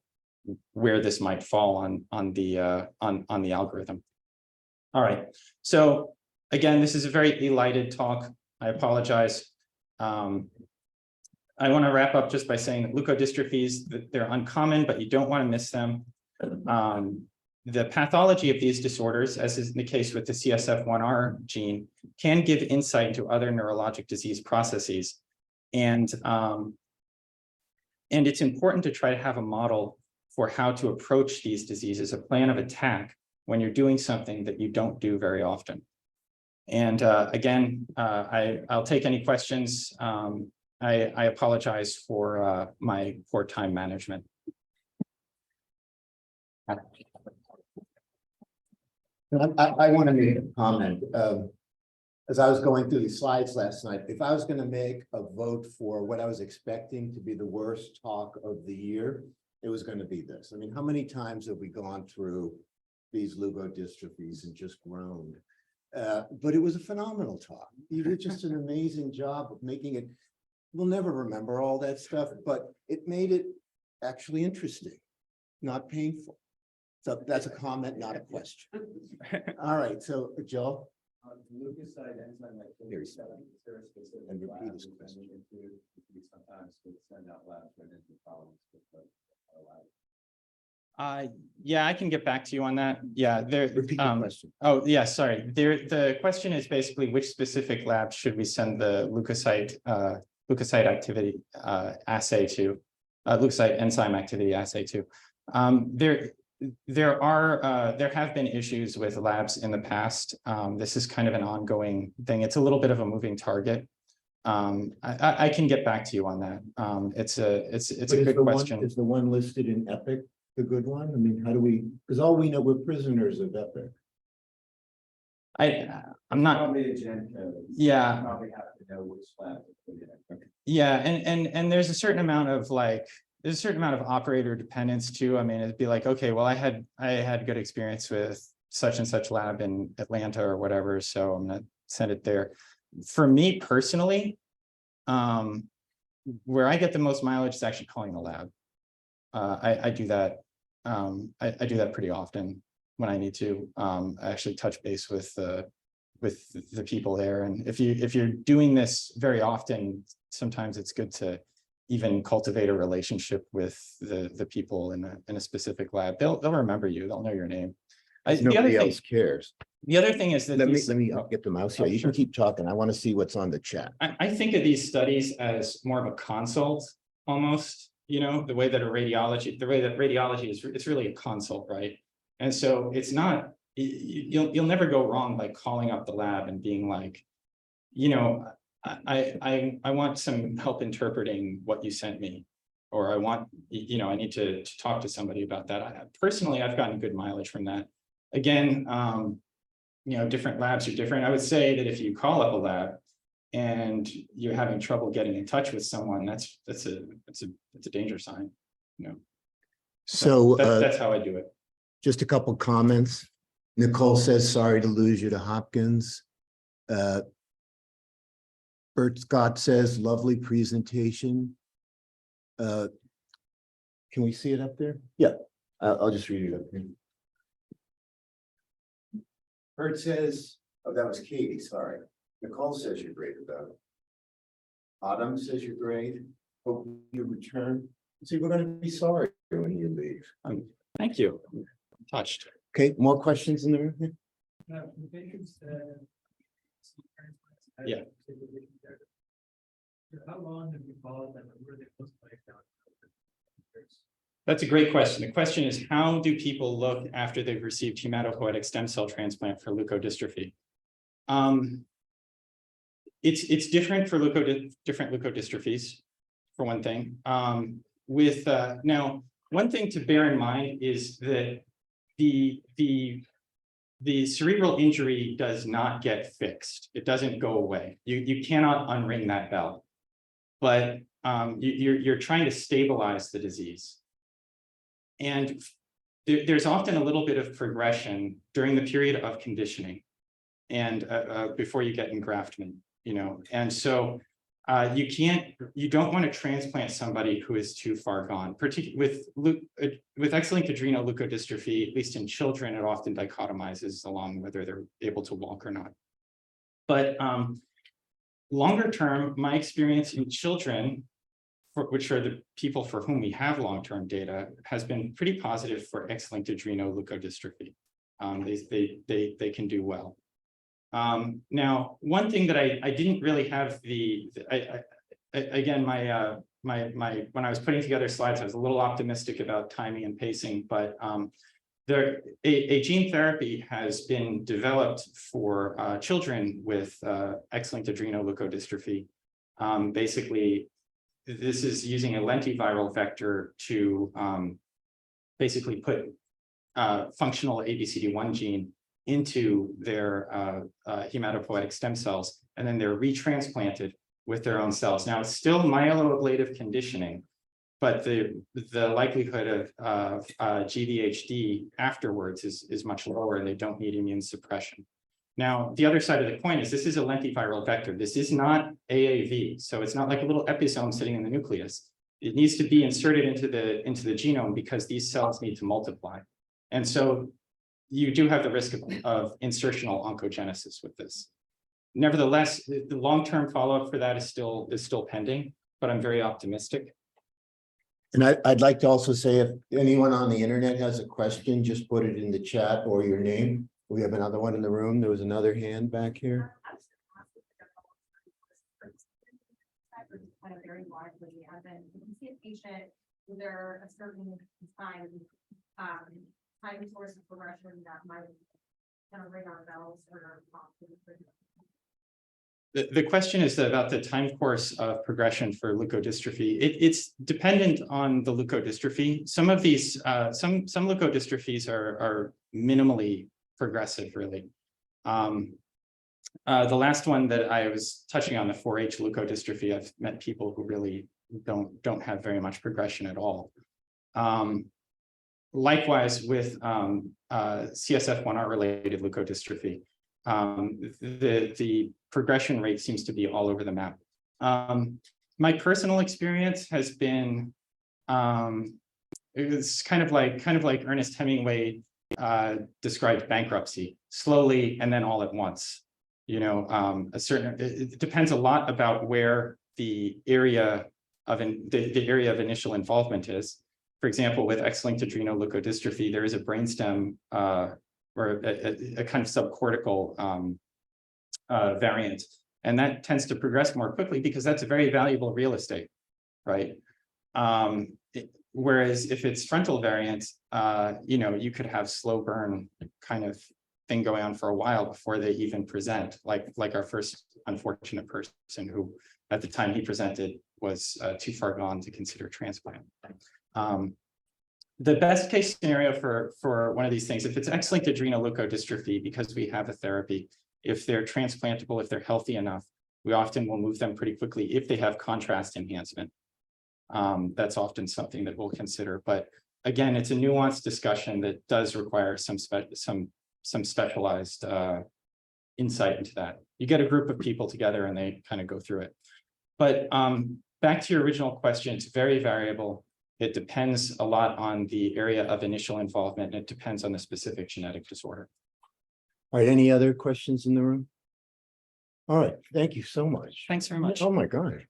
where this might fall on the algorithm. All right, so again, this is a very elided talk. I apologize. I want to wrap up just by saying that leukodystrophies, they're uncommon, but you don't want to miss them. The pathology of these disorders, as is the case with the CSF1R gene, can give insight into other neurologic disease processes. And it's important to try to have a model for how to approach these diseases, a plan of attack when you're doing something that you don't do very often. And again, I'll take any questions. I apologize for my poor time management. I want to make a comment. As I was going through the slides last night, if I was going to make a vote for what I was expecting to be the worst talk of the year, it was going to be this. I mean, how many times have we gone through these leukodystrophies and just groaned? But it was a phenomenal talk. You did just an amazing job of making it. We'll never remember all that stuff, but it made it actually interesting, not painful. So that's a comment, not a question. All right, so Joe. Leukocyte enzyme activity is there a specific And repeat lab this we question. send it into? We sometimes would send out labs right into problems with the lab. Yeah, I can get back to you on that. Yeah, there. Repeat the question. Oh, yeah, sorry. The question is basically which specific lab should we send the leukocyte leukocyte activity assay too, leukocyte enzyme activity assay too. There have been issues with labs in the past. This is kind of an ongoing thing. It's a little bit of a moving target. I can get back to you on that. It's a good question. Is the one listed in Epic the good one? I mean, how do we, because all we know, we're prisoners of Epic. I'm not. Probably a gen code. Yeah. Probably have to know which lab to put it in. Yeah, and there's a certain amount of operator dependence too. I mean, it'd be like, okay, well, I had good experience with such and such lab in Atlanta or whatever, so I'm gonna send it there. For me personally, where I get the most mileage is actually calling the lab. I do that. I do that pretty often when I need to. I actually touch base with the people there, and if you're doing this very often, sometimes it's good to even cultivate a relationship with the people in a specific lab. They'll remember you. They'll know your name. Nobody else cares. The other thing is that Let me I'll get the mouse here. Oh, You sure. can keep talking. I want to see what's on the chat. I think of these studies as more of a consult almost, you know, the way that radiology is, it's really a consult, right? And so it's not, you'll never go wrong by calling up the lab and being like, you know, I want some help interpreting what you sent me, or I want, you know, I need to talk to somebody about that. Personally, I've gotten good mileage from that. Again, you know, different labs are different. I would say that if you call up a lab and you're having trouble getting in touch with someone, that's a danger sign, you know. So That's how I do it. just a couple comments. Nicole says, sorry to lose you to Hopkins. Bert Scott says, lovely presentation. Can we see it up there? Yeah, I'll just read it up here. Bert says, oh, that was Katie, sorry. Nicole says you're great about it. Autumn says you're great. Hope you return. See, we're going to be sorry when you leave. Thank you. I'm touched. Okay, more questions in the room? Yeah. How long have you followed them? Where are they supposed to play down? That's a great question. The question is, how do people look after they've received hematopoietic stem cell transplant for leukodystrophy? It's different for different leukodystrophies, for one thing. Now, one thing to bear in mind is that the cerebral injury does not get fixed. It doesn't go away. You cannot unring that bell, but you're trying to stabilize the disease. And there's often a little bit of progression during the period of conditioning and before you get engraftment, you know. And so you don't want to transplant somebody who is too far gone, particularly with X-linked adrenal leukodystrophy. At least in children, it often dichotomizes along whether they're able to walk or not. But longer term, my experience in children, which are the people for whom we have long-term data, has been pretty positive for X-linked adrenal leukodystrophy. They can do well. Now, one thing that I didn't really have again, when I was putting together slides, I was a little optimistic about timing and pacing, but a gene therapy has been developed for children with X-linked adrenal leukodystrophy. Basically, this is using a lentiviral vector to basically put functional ABCD1 gene into their hematopoietic stem cells, and then they're retransplanted with their own cells. Now, it's still myeloablative conditioning, but the likelihood of GVHD afterwards is much lower, and they don't need immune suppression. Now, the other side of the coin is this is a lentiviral vector. This is not AAV, so it's not like a little episome sitting in the nucleus. It needs to be inserted into the genome because these cells need to multiply. And so you do have the risk of insertional oncogenesis with this. Nevertheless, the long-term follow-up for that is still pending, but I'm very optimistic. And I'd like to also say, if anyone on the internet has a question, just put it in the chat or your name. We have another one in the room. There was another hand back here. kind of very widely. And then if you see a patient with a certain time source of progression that might kind of ring our bells or The question is about the time course of progression for leukodystrophy. It's dependent on the leukodystrophy. Some of these, some leukodystrophies are minimally progressive, really. The last one that I was touching on, the 4H leukodystrophy, I've met people who really don't have very much progression at all. Likewise with CSF1R related leukodystrophy, the progression rate seems to be all over the map. My personal experience has been, it's kind of like Ernest Hemingway described bankruptcy, slowly and then all at once. You know, it depends a lot about where the area of initial involvement is. For example, with X-linked adrenoleukodystrophy, there is a brainstem or a kind of subcortical variant, and that tends to progress more quickly because that's a very valuable real estate, right? Whereas if it's frontal variant, you know, you could have slow burn kind of thing going on for a while before they even present, like our first unfortunate person who at the time he presented was too far gone to consider transplant. The best case scenario for one of these things, if it's X-linked adrenoleukodystrophy, because we have a therapy, if they're transplantable, if they're healthy enough, we often will move them pretty quickly if they have contrast enhancement. That's often something that we'll consider. But again, it's a nuanced discussion that does require some specialized insight into that. You get a group of people together and they kind of go through it. But back to your original question, it's very variable. It depends a lot on the area of initial involvement, and it depends on the specific genetic disorder. All right, any other questions in the room? All right, thank you so much. Thanks very much. Oh, my God.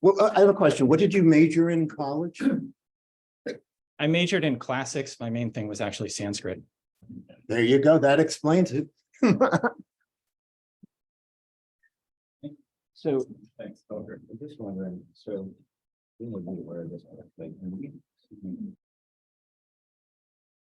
Well, I have a question. What did you major in college? I majored in classics. My main thing was actually Sanskrit. There you go. That explains it. So, thanks, Doctor. I'm just wondering, so, you may be aware of this, but like, when we